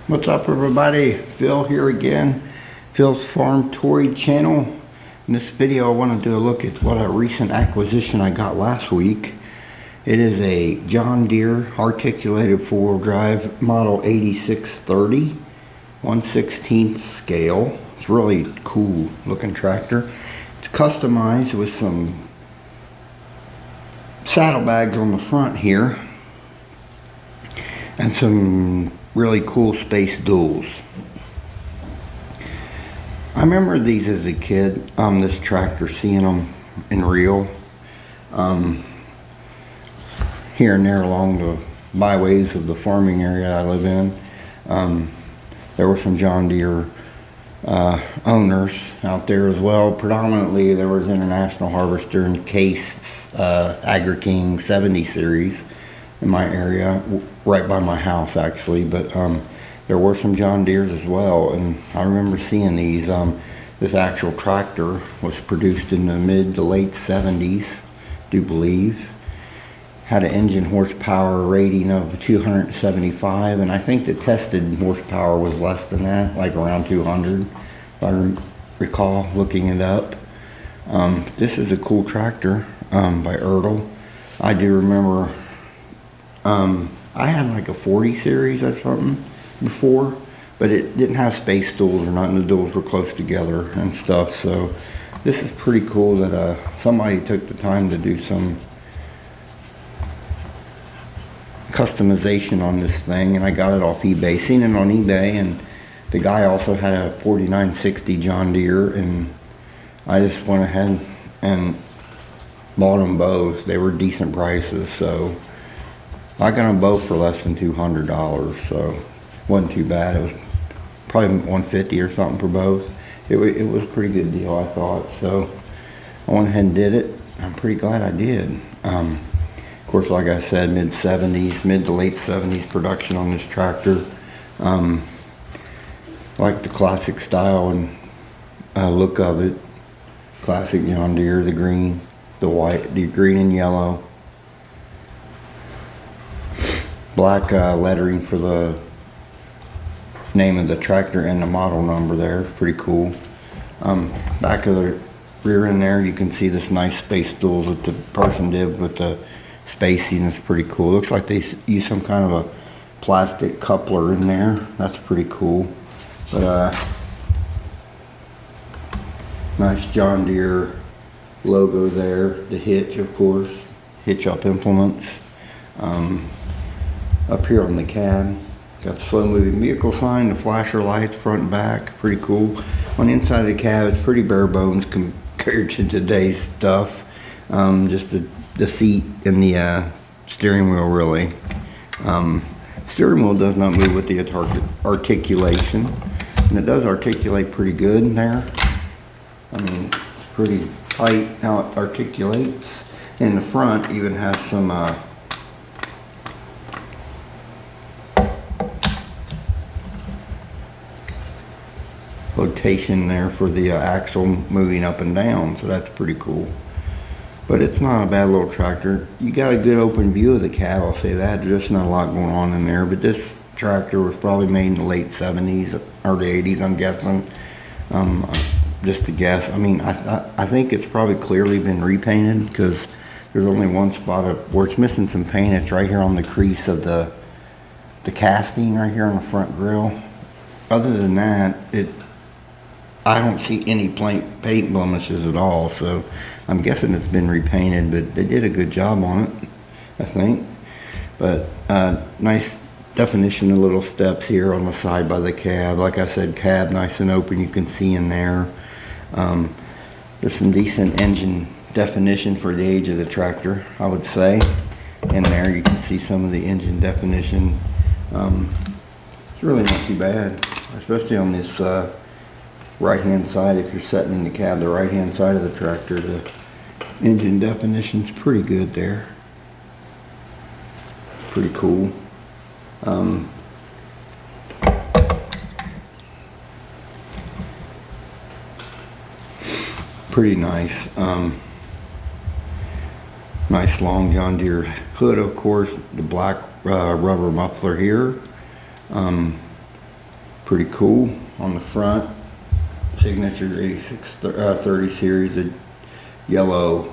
What's up, everybody? Phil here again, Phil's Farm Toy channel. In this video I want to do a look at what a recent acquisition I got last week. It is a John Deere articulated four-wheel drive model 8630 1/16 scale. It's really cool looking tractor. It's customized with some saddlebags on the front here and some really cool space duals. I remember these as a kid, this tractor, seeing them in real, here and there along the byways of the farming area I live in. There were some John Deere owners out there as well. Predominantly there was International Harvester and Case Agri-King 70 series in my area, right by my house actually, but there were some John Deeres as well, and I remember seeing these. This actual tractor was produced in the mid to late 70s, do believe. Had an engine horsepower rating of 275, and I think the tested horsepower was less than that, like around 200, if I recall looking it up. This is a cool tractor by Ertl. I do remember I had like a 40 series or something before, but it didn't have space duals or nothing. The duals were close together and stuff. So this is pretty cool that somebody took the time to do some customization on this thing, and I got it off eBay. Seen it on eBay, and the guy also had a 4960 John Deere, and I just went ahead and bought them both. They were decent prices, so I got them both for less than $200, so it wasn't too bad. It was probably $150 or something for both. It was a pretty good deal, I thought, so I went ahead and did it. I'm pretty glad I did. Of course, like I said, mid to late 70s production on this tractor. Like the classic style and look of it. Classic John Deere, the green, the white, the green and yellow. Black lettering for the name of the tractor and the model number there. Pretty cool. Back of the rear end there, you can see this nice space duals that the person did with the spacing. It's pretty cool. Looks like they use some kind of a plastic coupler in there. That's pretty cool. But nice John Deere logo there. The hitch, of course, hitch up implements. Up here on the cab, got the slow moving vehicle sign, the flasher lights front and back, pretty cool. On the inside of the cab, it's pretty bare bones compared to today's stuff. Just the seat and the steering wheel, really. Steering wheel does not move with the articulation, and it does articulate pretty good in there. I mean, it's pretty tight how it articulates. And the front even has some rotation there for the axle moving up and down, so that's pretty cool. But it's not a bad little tractor. You got a good open view of the cab, I'll say that. There's just not a lot going on in there, but this tractor was probably made in the late 70s or the 80s, I'm guessing. Just to guess. I mean, I think it's probably clearly been repainted, because there's only one spot where it's missing some paint. It's right here on the crease of the casting right here on the front grille. Other than that, I don't see any paint blemishes at all, so I'm guessing it's been repainted, but they did a good job on it, I think. But nice definition of little steps here on the side by the cab. Like I said, cab nice and open, you can see in there. There's some decent engine definition for the age of the tractor, I would say. In there you can see some of the engine definition. It's really not too bad, especially on this right hand side. If you're sitting in the cab, the right hand side of the tractor, the engine definition's pretty good there. Pretty cool. Pretty nice. Nice long John Deere hood, of course. The black rubber muffler here. Pretty cool. On the front, Signature 8630 series, the yellow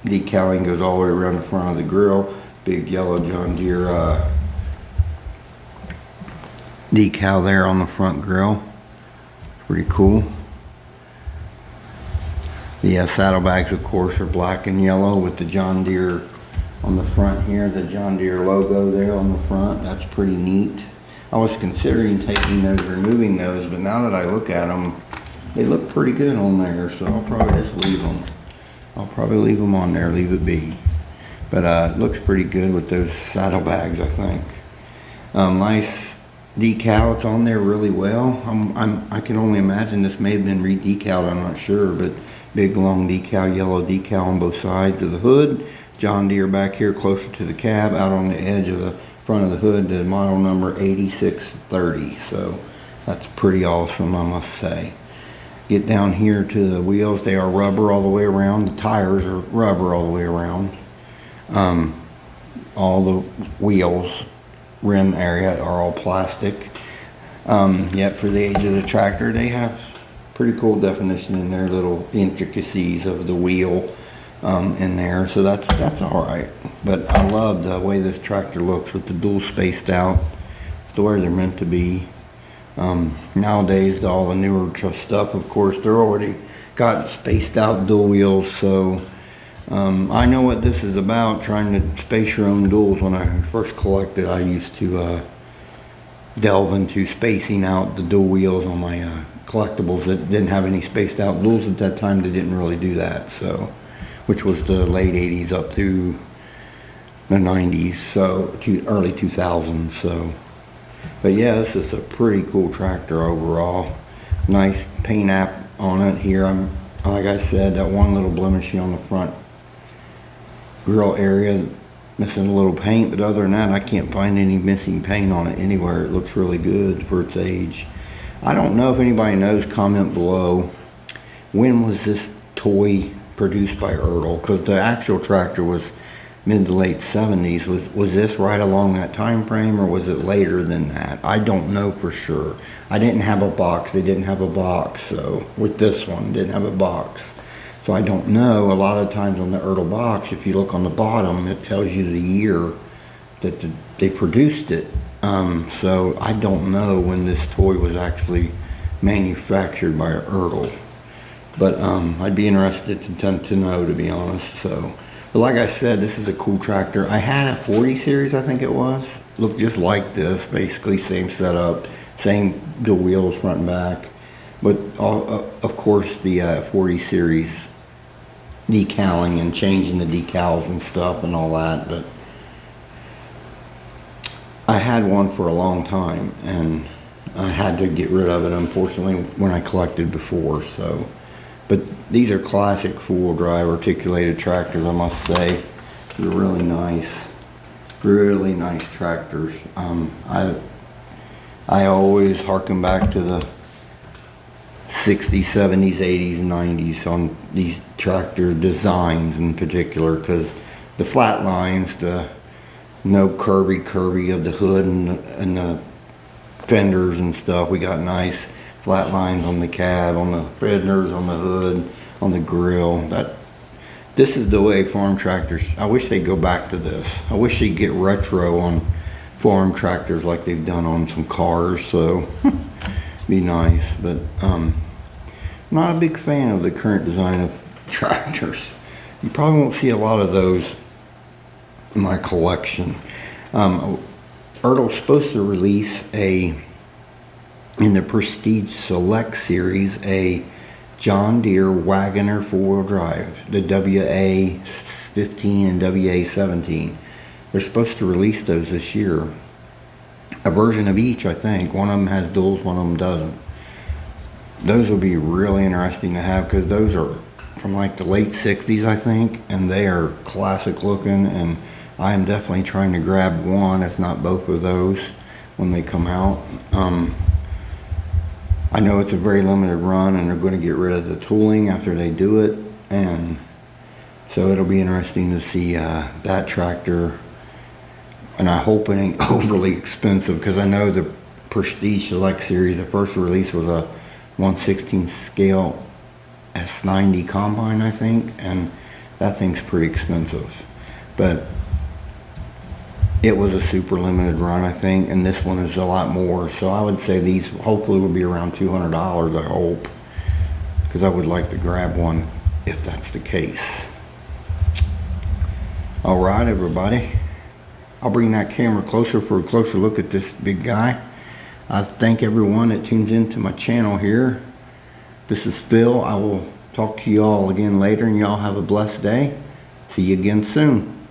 decaling goes all the way around the front of the grill. Big yellow John Deere decal there on the front grill. Pretty cool. The saddlebags, of course, are black and yellow with the John Deere on the front here. The John Deere logo there on the front. That's pretty neat. I was considering taking those, removing those, but now that I look at them, they look pretty good on there, so I'll probably just leave them. I'll probably leave them on there, leave it be. But it looks pretty good with those saddlebags, I think. Nice decal, it's on there really well. I can only imagine this may have been re-decaled, I'm not sure, but big long decal, yellow decal on both sides of the hood. John Deere back here closer to the cab, out on the edge of the front of the hood, the model number 8630. So that's pretty awesome, I must say. Get down here to the wheels. They are rubber all the way around. The tires are rubber all the way around. All the wheels, rim area are all plastic. Yet for the age of the tractor, they have pretty cool definition in their little intricacies of the wheel in there. So that's all right. But I love the way this tractor looks with the dual spaced out. It's the way they're meant to be. Nowadays, all the newer stuff, of course, they're already got spaced out dual wheels. So I know what this is about, trying to space your own duals. When I first collected, I used to delve into spacing out the dual wheels on my collectibles that didn't have any spaced out duals at that time. They didn't really do that, so which was the late 80s up through the 90s, so early 2000s. So but yeah, this is a pretty cool tractor overall. Nice paint app on it here. Like I said, that one little blemish on the front grill area, missing a little paint, but other than that, I can't find any missing paint on it anywhere. It looks really good for its age. I don't know if anybody knows, comment below, when was this toy produced by Ertl? Because the actual tractor was mid to late 70s. Was this right along that time frame, or was it later than that? I don't know for sure. I didn't have a box. They didn't have a box. So with this one, didn't have a box. So I don't know. A lot of times on the Ertl box, if you look on the bottom, it tells you the year that they produced it. So I don't know when this toy was actually manufactured by Ertl. But I'd be interested to know, to be honest. So, but like I said, this is a cool tractor. I had a 40 series, I think it was. Looked just like this, basically same setup, same the wheels front and back. But of course the 40 series decaling and changing the decals and stuff and all that. But I had one for a long time and I had to get rid of it, unfortunately, when I collected before. So, but these are classic four-wheel drive articulated tractors, I must say. They're really nice tractors. I always harken back to the 60s, 70s, 80s, and 90s on these tractor designs in particular, because the flat lines, the no curvy of the hood and the fenders and stuff. We got nice flat lines on the cab, on the fenders, on the hood, on the grill. This is the way farm tractors, I wish they'd go back to this. I wish they'd get retro on farm tractors like they've done on some cars, so be nice. But I'm not a big fan of the current design of tractors. You probably won't see a lot of those in my collection. Ertl's supposed to release in the Prestige Select series, a John Deere Wagoner four-wheel drive, the WA15 and WA17. They're supposed to release those this year. A version of each, I think. One of them has duals, one of them doesn't. Those will be really interesting to have, because those are from like the late 60s, I think, and they are classic looking, and I am definitely trying to grab one, if not both of those, when they come out. I know it's a very limited run, and they're going to get rid of the tooling after they do it, and so it'll be interesting to see that tractor. And I hope it ain't overly expensive, because I know the Prestige Select Series. The first release was a 1/16 scale S90 combine, I think, and that thing's pretty expensive. But it was a super limited run, I think, and this one is a lot more. So I would say these hopefully will be around $200, I hope, because I would like to grab one if that's the case. All right, everybody. I'll bring that camera closer for a closer look at this big guy. I thank everyone that tunes into my channel here. This is Phil. I will talk to you all again later, and y'all have a blessed day. See you again soon.